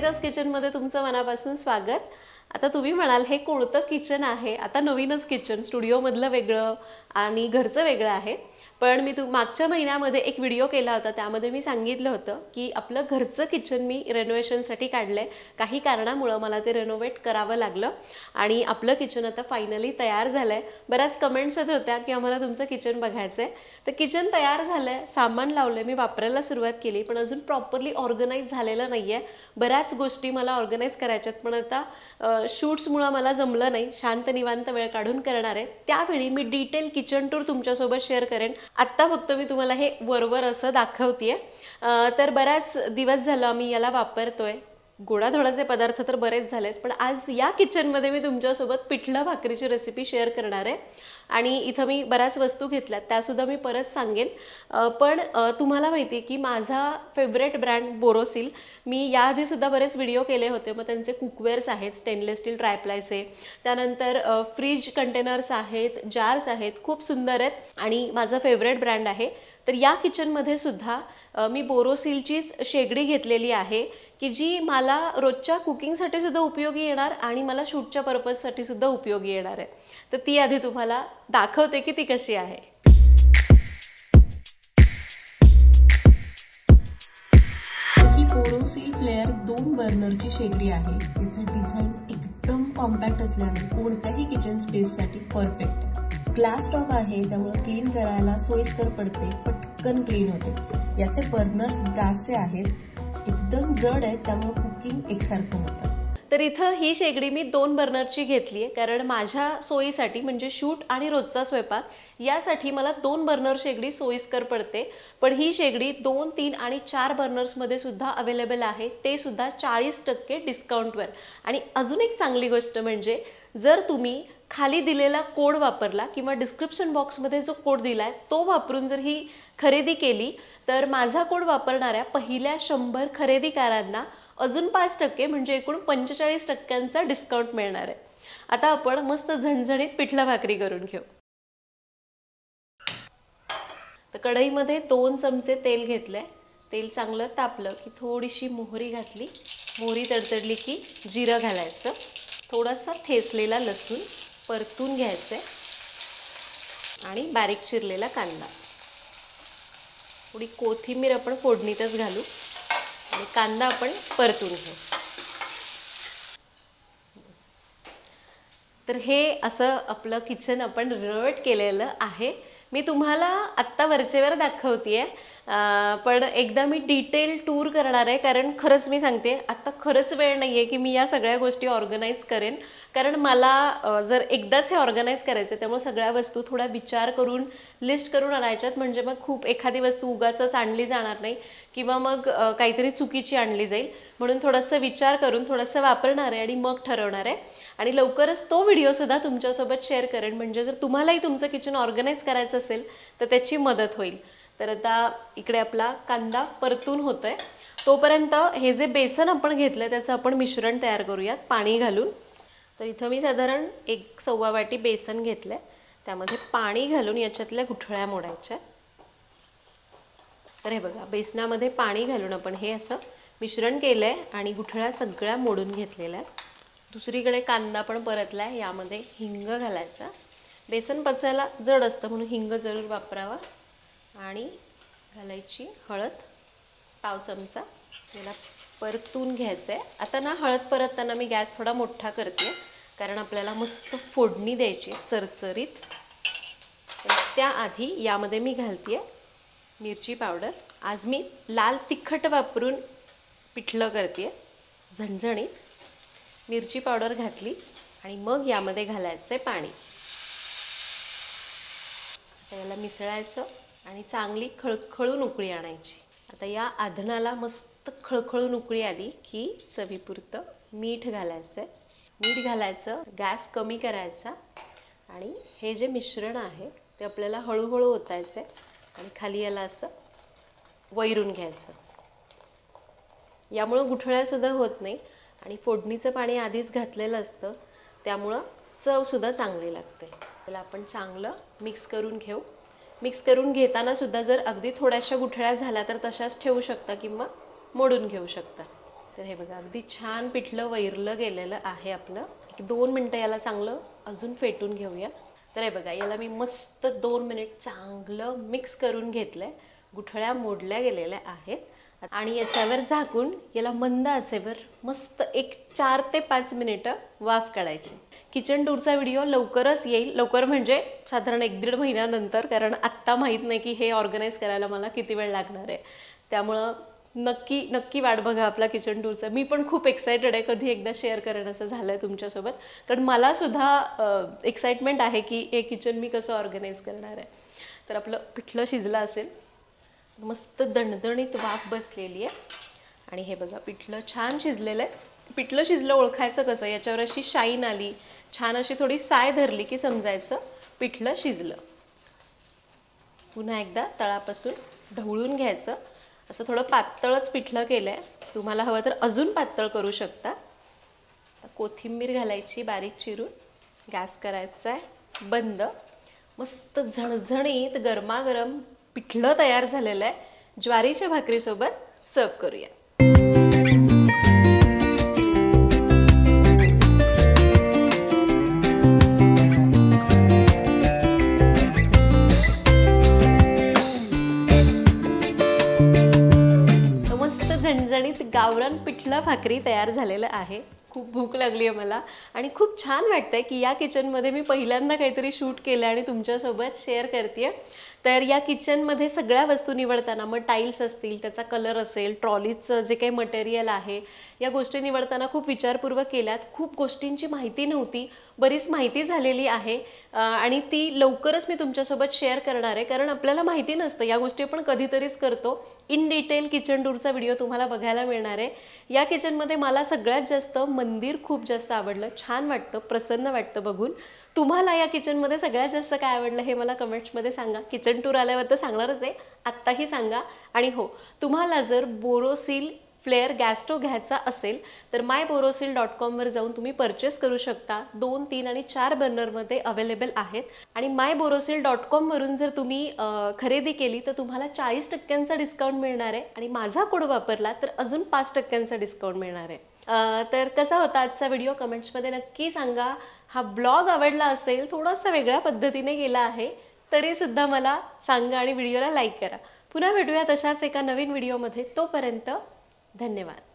संगीता's किचनमध्ये तुमचं मनापासून स्वागत। आता तुम्ही म्हणाल हे कोणतं किचन आहे? आता नवीनच किचन, स्टुडिओमधलं वेगळं आणि घरचं वेगळं आहे। पण मी मागच्या महिन्यामध्ये एक व्हिडिओ केला होता, त्यामध्ये मी सांगितलं होतं की आपलं घरचं किचन मी रेनोव्हेशनसाठी काढलंय। काही कारणामुळे मला ते रेनोव्हेट करावं लागलं आणि आपलं किचन आता फायनली तयार झालंय। बऱ्याच कमेंट्स येत होत्या की आम्हाला तुमचं किचन बघायचंय। तर किचन तयार झालंय, सामान लावलंय, मी वापरायला सुरुवात केली, पण अजून प्रॉपरली ऑर्गनाइज झालेलं नाहीये। बऱ्याच गोष्टी मला ऑर्गनाइज करायच्यात, पण आता शूट्समुळे मला जमलं नाही। शांत निवांत वेळ काढून करणार आहे, त्यावेळी मी डिटेल किचन टूर तुमच्यासोबत शेअर करेन। आता फक्त मी तुम्हाला हे वरवर असं दाखवतेय। तर बऱ्याच दिवस झाला मी याला वापरतोय। गोडाधोडाचे पदार्थ तर बरेच झालेत, पण आज या किचनमध्ये मी तुमच्यासोबत पिठलं भाकरीची रेसिपी शेअर करणार आहे। आणि इथं मी बऱ्याच वस्तू घेतल्यात, त्यासुद्धा मी परत सांगेन। पण तुम्हाला माहिती आहे की माझा फेवरेट ब्रँड बोरोसिल, मी याआधी सुद्धा बरेच व्हिडिओ केले होते। मग त्यांचे कुकवेअर्स आहेत, स्टेनलेस स्टील ट्रायप्लायचे, त्यानंतर फ्रीज कंटेनर्स आहेत, जार्स आहेत, खूप सुंदर आहेत आणि माझा फेवरेट ब्रँड आहे। तर या किचनमध्ये सुद्धा मी बोरोसिलचीच शेगडी घेतलेली आहे की जी मला रोजच्या कुकिंगसाठी सुद्धा उपयोगी येणार आणि मला शूटच्या पर्पजसाठी सुद्धा उपयोगी येणार आहे। तर ती आधी तुम्हाला दाखवते की ती कशी आहे। ही बोरोसिल फ्लेअर 2 बर्नरची शेगडी आहे। तिचं डिझाईन एकदम कॉम्पॅक्ट असल्याने कोणत्याही किचन स्पेससाठी परफेक्ट आहे। ग्लास टॉप आहे, त्यामुळे क्लीन करायला सोयीस्कर पडते, पटकन क्लीन होते। याचे बर्नर्स ब्रासचे आहेत, एकदम जड आहे, त्यामुळे कुकिंग एकसारखं होतं। तर इथं ही शेगडी मी 2 बर्नरची घेतली आहे, कारण माझ्या सोयीसाठी म्हणजे शूट आणि रोजचा स्वयंपाक यासाठी मला 2 बर्नर शेगडी सोयीस्कर पडते। पण ही शेगडी 2, 3 आणि 4 बर्नर्समध्ये सुद्धा अवेलेबल आहे, ते सुद्धा 40% डिस्काउंटवर। आणि अजून एक चांगली गोष्ट म्हणजे जर तुम्ही खाली दिलेला कोड वापरला किंवा डिस्क्रिप्शन बॉक्समध्ये जो कोड दिलाय तो वापरून जर ही खरेदी केली, तर माझा कोड वापरणाऱ्या पहिल्या 100 खरेदीदारांना अजून 5% म्हणजे एकूण 45% डिस्काउंट मिळणार आहे। आता आपण मस्त झणझणीत पिठलं भाकरी करून घेऊ। तर कढईमध्ये 2 चमचे तेल घेतलंय। तेल चांगलं तापलं की थोडीशी मोहरी घातली, मोहरी तडतडली की जिरं घालायचं, थोडासा ठेचलेला लसूण परतून घ्यायचंय आणि बारीक चिरलेला कांदा, थोडी कोथिंबीर आपण फोडणीतच घालू आणि कांदा आपण परतून घेऊ। तर हे असं आपलं किचन आपण रिनोव्हेट केलेलं आहे। मी तुम्हाला आत्ता वरचेवर दाखवतेय, पण एकदा मी डिटेल टूर करणार आहे, कारण खरंच मी सांगते आता खरंच वेळ नाही आहे की मी या सगळ्या गोष्टी ऑर्गनाइज करेन। कारण मला जर एकदाच हे ऑर्गनाइज करायचं, त्यामुळे सगळ्या वस्तू थोडा विचार करून लिस्ट करून आणायच्यात, म्हणजे मग खूप एखादी वस्तू उगाचच आणली जाणार नाही किंवा मग काहीतरी चुकीची आणली जाईल। म्हणून थोडंसं विचार करून थोडंसं वापरणार आहे आणि मग ठरवणार आहे। आणि लवकरच तो व्हिडिओ सुद्धा तुमच्यासोबत शेअर करेन, म्हणजे जर तुम्हालाही तुमचं किचन ऑर्गनाइज करायचं असेल तर त्याची मदत होईल। तर आता इकडे आपला कांदा परतून होतोय, तोपर्यंत हे जे बेसन आपण घेतलंय त्याचं आपण मिश्रण तयार करूयात पाणी घालून। तर इथं मी साधारण 1-1.25 वाटी बेसन घेतलंय, त्यामध्ये पाणी घालून याच्यातल्या गुठळ्या मोडायच्या। तर हे बघा, बेसनामध्ये पाणी घालून आपण हे असं मिश्रण केलंय आणि गुठळ्या सगळ्या मोडून घेतलेल्या आहेत। दुसरीकडे कांदा पण परतलाय, यामध्ये हिंग घालायचा। बेसन पचायला जड असतं म्हणून हिंग जरूर वापरावा। आणि घालायची हळद, पाव चमचा, याला परतून घ्यायचं आहे। आता ना हळद परतताना मी गॅस थोडा मोठा करते, कारण आपल्याला मस्त फोडणी द्यायची चरचरीत। त्याआधी यामध्ये मी घालते मिरची पावडर। आज मी लाल तिखट वापरून पिठलं करते झणझणीत। मिरची पावडर घातली आणि मग यामध्ये घालायचं आहे पाणी। याला मिसळायचं आणि चांगली खळखळून उकळी आणायची। आता या आधणाला मस्त खळखळून उकळी आली की चवीपुरतं मीठ घालायचं। मीठ घालायचं, गॅस कमी करायचा आणि हे जे मिश्रण आहे ते आपल्याला हळूहळू ओतायचं आणि खाली याला असं वैरून घ्यायचं। यामुळे गुठळ्यासुद्धा होत नाही आणि फोडणीचं पाणी आधीच घातलेलं असतं, त्यामुळं चवसुद्धा चांगली लागते। त्याला आपण चांगलं मिक्स करून घेऊ। मिक्स करून घेताना सुद्धा जर अगदी थोड्याशा गुठळ्या झाल्या तर तशाच ठेवू शकता किंवा मोडून घेऊ शकता। तर हे बघा अगदी छान पिठलं वैरलं गेलेलं आहे आपलं. एक 2 मिनटं याला चांगलं अजून फेटून घेऊया. तर हे बघा याला मी मस्त 2 मिनिट चांगलं मिक्स करून घेतलंय. गुठळ्या मोडल्या गेलेल्या आहेत आणि याच्यावर झाकून याला मंद आचेवर मस्त एक 4 ते 5 मिनिटं वाफ काढायची. किचन टूरचा व्हिडिओ लवकरच येईल. लवकर म्हणजे साधारण 1-1.5 महिन्यानंतर, कारण आत्ता माहीत नाही की हे ऑर्गनाईज करायला मला किती वेळ लागणार आहे. त्यामुळं नक्की वाट बघा आपला किचन टूरचा. मी पण खूप एक्सायटेड आहे कधी एकदा शेअर करण्याचं झालं आहे तुमच्यासोबत, कारण मला सुद्धा एक्साइटमेंट आहे की हे किचन मी कसं ऑर्गनाईज करणार आहे. तर आपलं पिठलं शिजलं असेल, मस्त दणदणीत वाफ बसलेली आहे आणि हे बघा पिठलं छान शिजलेलं आहे. पिठलं शिजलं ओळखायचं कसं, याच्यावर अशी शाईन आली, छान अशी थोडी साय धरली की समजायचं पिठलं शिजलं. पुन्हा एकदा तळापासून ढवळून घ्यायचं. असं थोडं पातळच पिठलं केलं आहे, तुम्हाला हवं तर अजून पातळ करू शकता. आता कोथिंबीर घालायची बारीक चिरून, गॅस करायचा आहे बंद. मस्त झणझणीत गरमागरम पिठलं तयार झालेलं आहे. ज्वारीच्या भाकरीसोबत सर्व करूया. झणझणीत गावरान पिठलं भाकरी तयार झालेलं आहे. खूप भूक लागली आहे मला आणि खूप छान वाटतंय की या किचनमध्ये मी पहिल्यांदा काहीतरी शूट केलं आणि तुमच्यासोबत शेअर करते. तर या किचनमध्ये सगळ्या वस्तू निवडताना, मग टाईल्स असतील, त्याचा कलर असेल, ट्रॉलीचं जे काही मटेरियल आहे, या गोष्टी निवडताना खूप विचारपूर्वक केल्यात. खूप गोष्टींची माहिती नव्हती, बरीच माहिती झालेली आहे आणि ती लवकरच मी तुमच्यासोबत शेअर करणार आहे, कारण आपल्याला माहिती नसतं या गोष्टी. आपण कधीतरीच करतो. इन डिटेल किचन टूरचा व्हिडिओ तुम्हाला बघायला मिळणार आहे. या किचनमध्ये मला सगळ्यात जास्त मंदिर खूप जास्त आवडलं. छान वाटतं, प्रसन्न वाटतं बघून. तुम्हाला या किचनमध्ये सगळ्यात जास्त काय आवडलं हे मला कमेंट्समध्ये सांगा. किचन टूर आल्यावर तर सांगणारच आहे, आत्ताही सांगा. आणि हो, तुम्हाला जर बोरोसिल फ्लेअर गॅस स्टोव्ह घ्यायचा असेल तर myborosil.com वर जाऊन तुम्ही परचेस करू शकता. 2, 3 आणि 4 बर्नरमध्ये अवेलेबल आहेत. आणि myborosil.com वरून जर तुम्ही खरेदी केली तर तुम्हाला 40% डिस्काउंट मिळणार आहे आणि माझा कोड वापरला तर अजून 5% डिस्काउंट मिळणार आहे. तर कसा होता आजचा व्हिडिओ एकामध्ये नक्की सांगा. हा ब्लॉग आवडला असेल, थोडासा वेगळ्या पद्धतीने गेला आहे, तरीसुद्धा मला सांगा आणि व्हिडिओला लाईक करा. पुन्हा भेटूया तशाच एका नवीन व्हिडिओमध्ये. तोपर्यंत धन्यवाद.